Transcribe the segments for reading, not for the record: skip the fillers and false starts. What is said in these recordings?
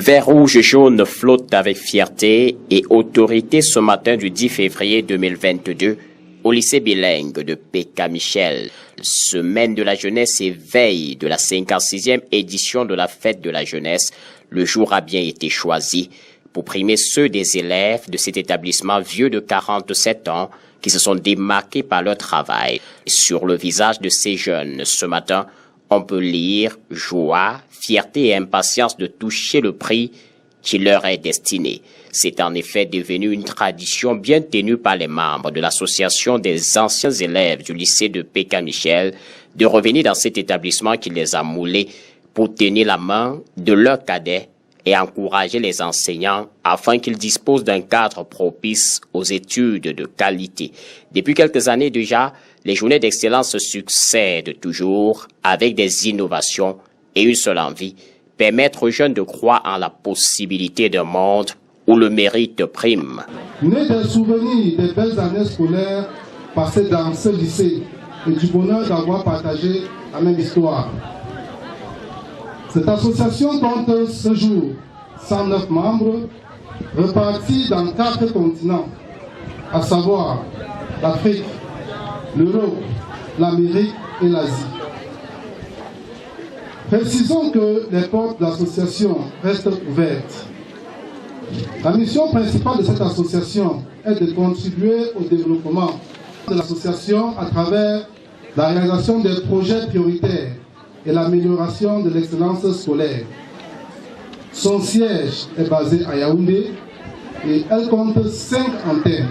vert rouge jaune flotte avec fierté et autorité ce matin du 10 février 2022 au lycée bilingue de Pécamichel. Semaine de la jeunesse et veille de la 56e édition de la fête de la jeunesse, le jour a bien été choisi pour primer ceux des élèves de cet établissement vieux de 47 ans qui se sont démarqués par leur travail. Sur le visage de ces jeunes, ce matin, on peut lire joie, fierté et impatience de toucher le prix qui leur est destiné. C'est en effet devenu une tradition bien tenue par les membres de l'association des anciens élèves du lycée de Pécamichel de revenir dans cet établissement qui les a moulés pour tenir la main de leurs cadets et encourager les enseignants afin qu'ils disposent d'un cadre propice aux études de qualité. Depuis quelques années déjà, les journées d'excellence se succèdent toujours avec des innovations et une seule envie, permettre aux jeunes de croire en la possibilité d'un monde où le mérite prime. Né des souvenirs des belles années scolaires passées dans ce lycée et du bonheur d'avoir partagé la même histoire. Cette association compte ce jour 109 membres repartis dans 4 continents, à savoir l'Afrique, l'Europe, l'Amérique et l'Asie. Précisons que les portes de l'association restent ouvertes. La mission principale de cette association est de contribuer au développement de l'association à travers la réalisation des projets prioritaires et l'amélioration de l'excellence scolaire. Son siège est basé à Yaoundé et elle compte 5 antennes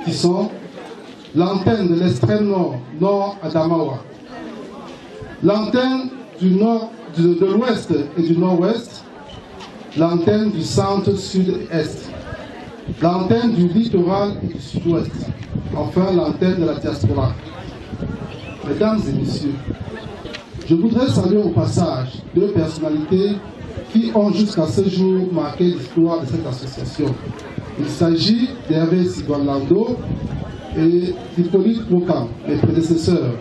qui sont l'antenne de l'extrême nord, nord Adamawa, l'antenne du nord, de l'ouest et du nord-ouest, l'antenne du centre sud-est, l'antenne du littoral et du sud-ouest, enfin l'antenne de la diaspora. Mesdames et messieurs, je voudrais saluer au passage 2 personnalités qui ont jusqu'à ce jour marqué l'histoire de cette association. Il s'agit d'Hervé Sigouan-Lando et d'Hippolyte Procan, mes prédécesseurs,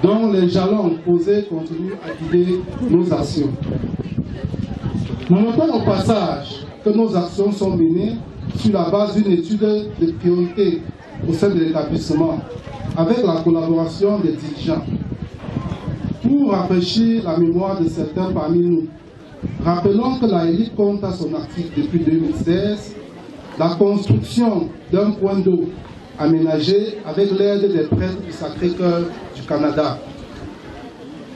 dont les jalons posés continuent à guider nos actions. Nous notons au passage que nos actions sont menées sur la base d'une étude de priorité au sein de l'établissement, avec la collaboration des dirigeants. Pour rafraîchir la mémoire de certains parmi nous, rappelons que la élite compte à son actif depuis 2016 la construction d'un point d'eau aménagé avec l'aide des prêtres du Sacré-Cœur du Canada,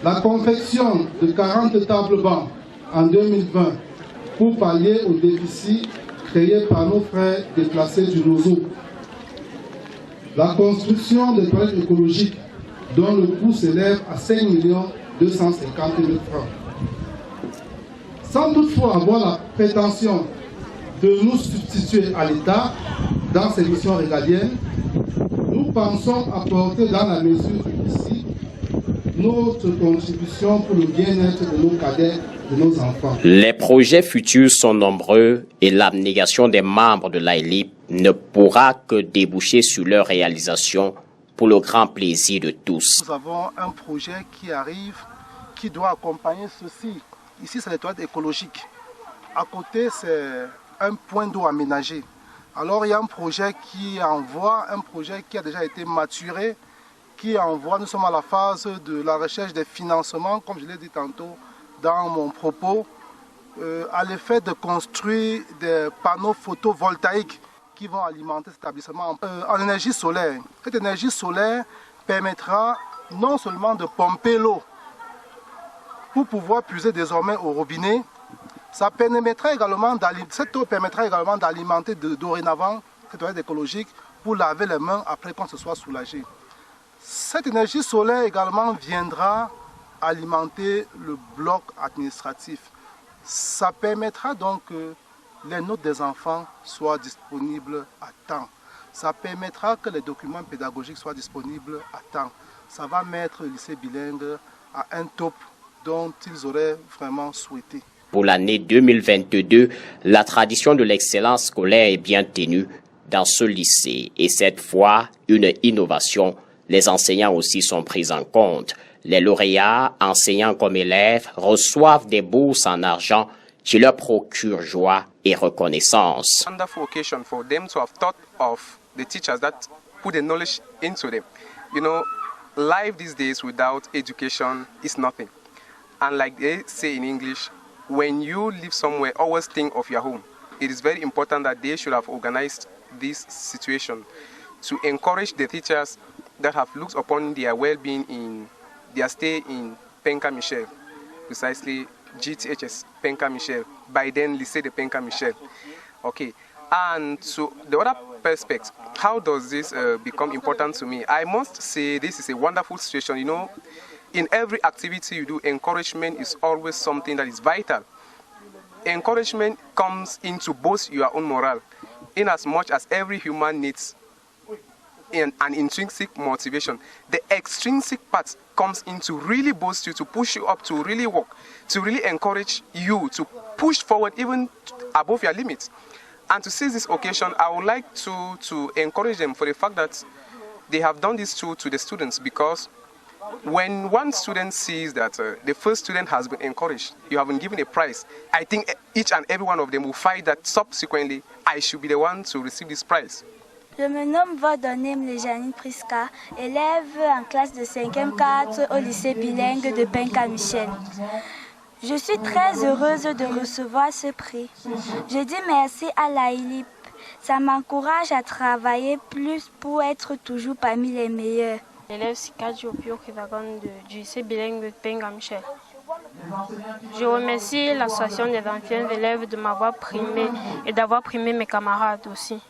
la confection de 40 tables bancs en 2020 pour pallier au déficit créé par nos frères déplacés du Nozo, la construction de toilettes écologiques dont le coût s'élève à 5 250 000 francs. Sans toutefois avoir la prétention de nous substituer à l'État dans ses missions régaliennes, nous pensons apporter dans la mesure du possible notre contribution pour le bien-être de nos cadets, de nos enfants. Les projets futurs sont nombreux et l'abnégation des membres de l'AELIP ne pourra que déboucher sur leur réalisation pour le grand plaisir de tous. Nous avons un projet qui arrive, qui doit accompagner ceci. Ici, c'est les toilettes écologiques. À côté, c'est un point d'eau aménagé. Alors, il y a un projet qui envoie, un projet qui a déjà été maturé, qui envoie, nous sommes à la phase de la recherche des financements, comme je l'ai dit tantôt dans mon propos, à l'effet de construire des panneaux photovoltaïques qui vont alimenter cet établissement en énergie solaire. Cette énergie solaire permettra non seulement de pomper l'eau pour pouvoir puiser désormais au robinet, ça permettra également cette eau permettra également d'alimenter dorénavant cette toilette écologique pour laver les mains après qu'on se soit soulagé. Cette énergie solaire également viendra alimenter le bloc administratif. Ça permettra donc que les notes des enfants soient disponibles à temps. Ça permettra que les documents pédagogiques soient disponibles à temps. Ça va mettre le lycée bilingue à un top dont ils auraient vraiment souhaité. Pour l'année 2022, la tradition de l'excellence scolaire est bien tenue dans ce lycée et cette fois, une innovation. Les enseignants aussi sont pris en compte. Les lauréats, enseignants comme élèves, reçoivent des bourses en argent qui leur procure joie et reconnaissance. Wonderful occasion for them to have thought of the teachers that put the knowledge into them. You know, life these days without education is nothing. And like they say in English, when you live somewhere, always think of your home. It is very important that they should have organized this situation to encourage the teachers that have looked upon their well-being in their stay in Penka Michel, precisely GTHS Penka Michel, by then Lycée de Penka Michel. Okay, and to the other perspective, how does this become important to me? I must say this is a wonderful situation. You know, in every activity you do, encouragement is always something that is vital. Encouragement comes in to boost your own morale, in as much as every human needs an intrinsic motivation. The extrinsic part comes in to really boost you, to push you up, to really work, to really encourage you to push forward even above your limits. And to seize this occasion, I would like to encourage them for the fact that they have done this to the students, because when one student sees that the first student has been encouraged, you have been given a prize, I think each and every one of them will find that subsequently I should be the one to receive this prize. Je me nomme Vodonim Janine Priska, élève en classe de 5e 4 au lycée bilingue de Penka Michel. Je suis très heureuse de recevoir ce prix. Je dis merci à l'AILIP. Ça m'encourage à travailler plus pour être toujours parmi les meilleurs. L'élève Sikadji Opio Kivagon du lycée bilingue de Penka Michel. Je remercie l'association des anciens élèves de m'avoir primé et d'avoir primé mes camarades aussi.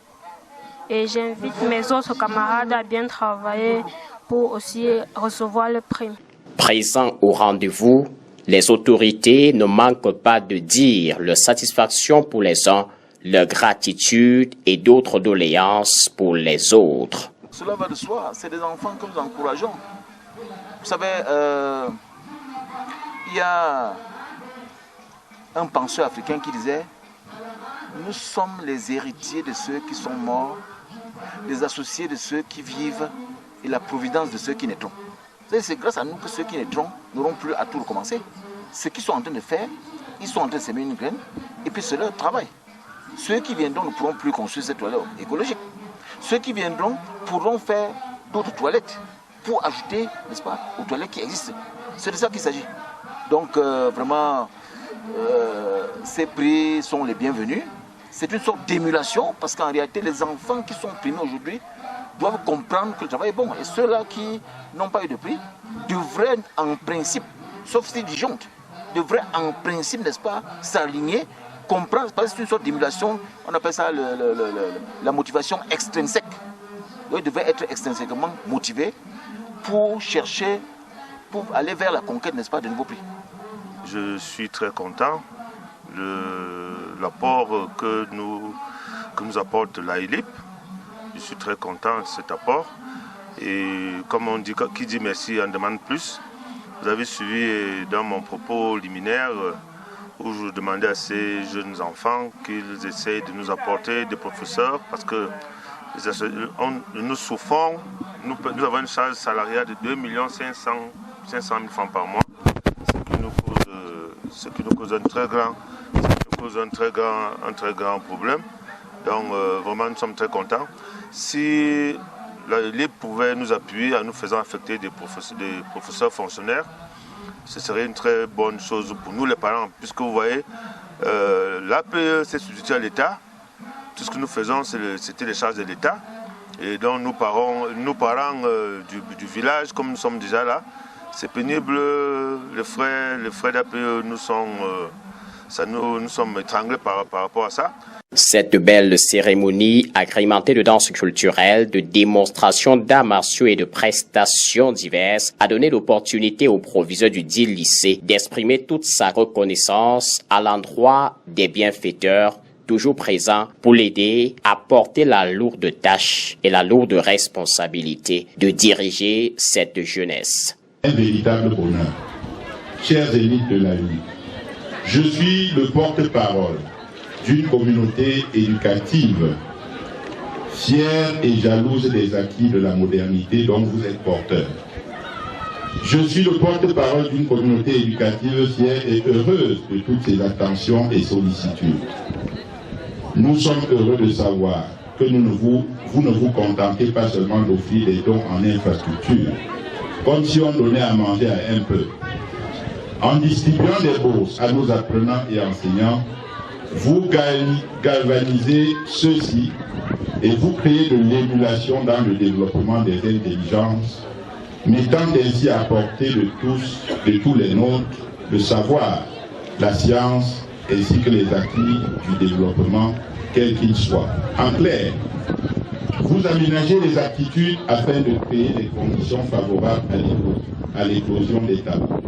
Et j'invite mes autres camarades à bien travailler pour aussi recevoir le prix. Présents au rendez-vous, les autorités ne manquent pas de dire leur satisfaction pour les uns, leur gratitude et d'autres doléances pour les autres. Cela va de soi, c'est des enfants que nous encourageons. Vous savez, il y a un penseur africain qui disait « Nous sommes les héritiers de ceux qui sont morts, les associés de ceux qui vivent et la providence de ceux qui naîtront. » C'est grâce à nous que ceux qui naîtront n'auront plus à tout recommencer. Ce qu'ils sont en train de faire, ils sont en train de semer une graine et puis c'est leur travail. Ceux qui viendront ne pourront plus construire cette toilette écologique. Ceux qui viendront pourront faire d'autres toilettes pour ajouter, n'est-ce pas, aux toilettes qui existent. C'est de ça qu'il s'agit. Donc vraiment, ces prix sont les bienvenus. C'est une sorte d'émulation parce qu'en réalité, les enfants qui sont primés aujourd'hui doivent comprendre que le travail est bon. Et ceux-là qui n'ont pas eu de prix devraient en principe, sauf s'ils disjonctent, devraient en principe, n'est-ce pas, s'aligner, comprendre, parce que c'est une sorte d'émulation, on appelle ça la motivation extrinsèque. Ils devraient être extrinsèquement motivés pour chercher, pour aller vers la conquête, n'est-ce pas, de nouveaux prix. Je suis très content. L'apport que nous apporte l'AILIP, je suis très content de cet apport. Et comme on dit, qui dit merci en demande plus. Vous avez suivi dans mon propos liminaire où je demandais à ces jeunes enfants qu'ils essayent de nous apporter des professeurs parce que nous souffrons, nous avons une charge salariale de 2 500 000 francs par mois, ce qui nous cause un très grand problème. Donc vraiment nous sommes très contents. Si l'AILIP pouvait nous appuyer en nous faisant affecter des professeurs fonctionnaires, ce serait une très bonne chose pour nous les parents, puisque vous voyez, l'APE s'est substitué à l'État. Tout ce que nous faisons, c'était les charges de l'État. Et donc nous parents du village, comme nous sommes déjà là, c'est pénible. Les frais d'APE, nous sommes étranglés par rapport à ça. Cette belle cérémonie, agrémentée de danses culturelles, de démonstrations d'arts martiaux et de prestations diverses, a donné l'opportunité au proviseur du dit lycée d'exprimer toute sa reconnaissance à l'endroit des bienfaiteurs toujours présents pour l'aider à porter la lourde tâche et la lourde responsabilité de diriger cette jeunesse. Un véritable bonheur. Chers élites de la vie, je suis le porte-parole d'une communauté éducative, fière et jalouse des acquis de la modernité dont vous êtes porteurs. Je suis le porte-parole d'une communauté éducative fière et heureuse de toutes ses attentions et sollicitudes. Nous sommes heureux de savoir que vous ne vous contentez pas seulement d'offrir des dons en infrastructure, comme si on donnait à manger à un peu. En distribuant des bourses à nos apprenants et enseignants, vous galvanisez ceux-ci et vous créez de l'émulation dans le développement des intelligences, mettant ainsi à portée de tous les nôtres, le savoir, la science, ainsi que les acquis du développement, quels qu'ils soient. En clair, vous aménagez les aptitudes afin de créer des conditions favorables à l'éclosion des talents.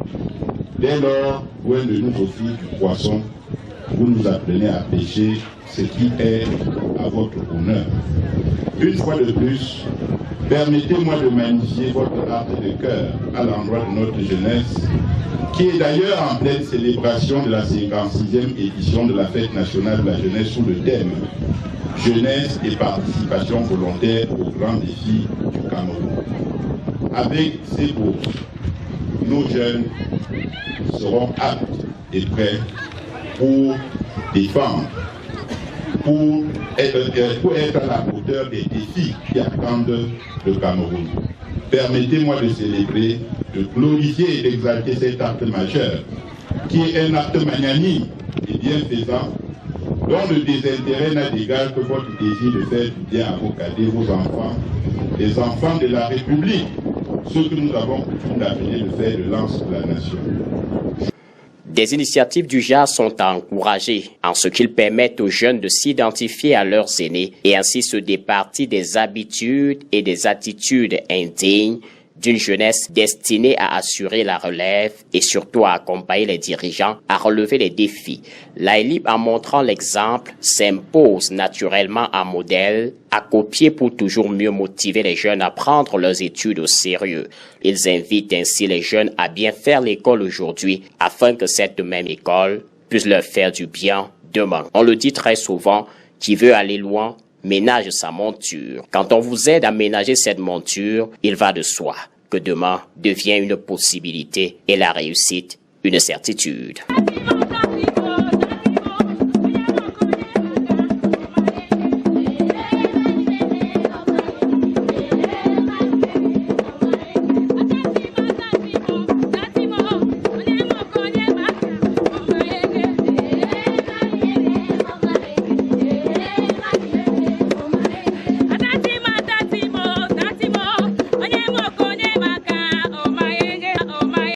Dès lors, loin de nous offrir du poisson, vous nous apprenez à pêcher, ce qui est à votre honneur. Une fois de plus, permettez-moi de magnifier votre art de cœur à l'endroit de notre jeunesse, qui est d'ailleurs en pleine célébration de la 56e édition de la Fête nationale de la jeunesse sous le thème « Jeunesse et participation volontaire aux grands défis du Cameroun ». Avec ces bourses, nos jeunes seront aptes et prêts pour défendre, pour être à la hauteur des défis qui attendent le Cameroun. Permettez-moi de célébrer, de glorifier et d'exalter cet acte majeur, qui est un acte magnanime et bienfaisant, dont le désintérêt n'a d'égal que votre désir de faire du bien à vos cadets, vos enfants, les enfants de la République, ceux que nous avons coutume d'appeler le fer de lance de la nation. Des initiatives du genre sont encouragées en ce qu'ils permettent aux jeunes de s'identifier à leurs aînés et ainsi se départir des habitudes et des attitudes indignes d'une jeunesse destinée à assurer la relève et surtout à accompagner les dirigeants à relever les défis. L'AELIP, en montrant l'exemple, s'impose naturellement un modèle à copier pour toujours mieux motiver les jeunes à prendre leurs études au sérieux. Ils invitent ainsi les jeunes à bien faire l'école aujourd'hui afin que cette même école puisse leur faire du bien demain. On le dit très souvent, qui veut aller loin ménage sa monture. Quand on vous aide à ménager cette monture, il va de soi que demain devient une possibilité et la réussite une certitude.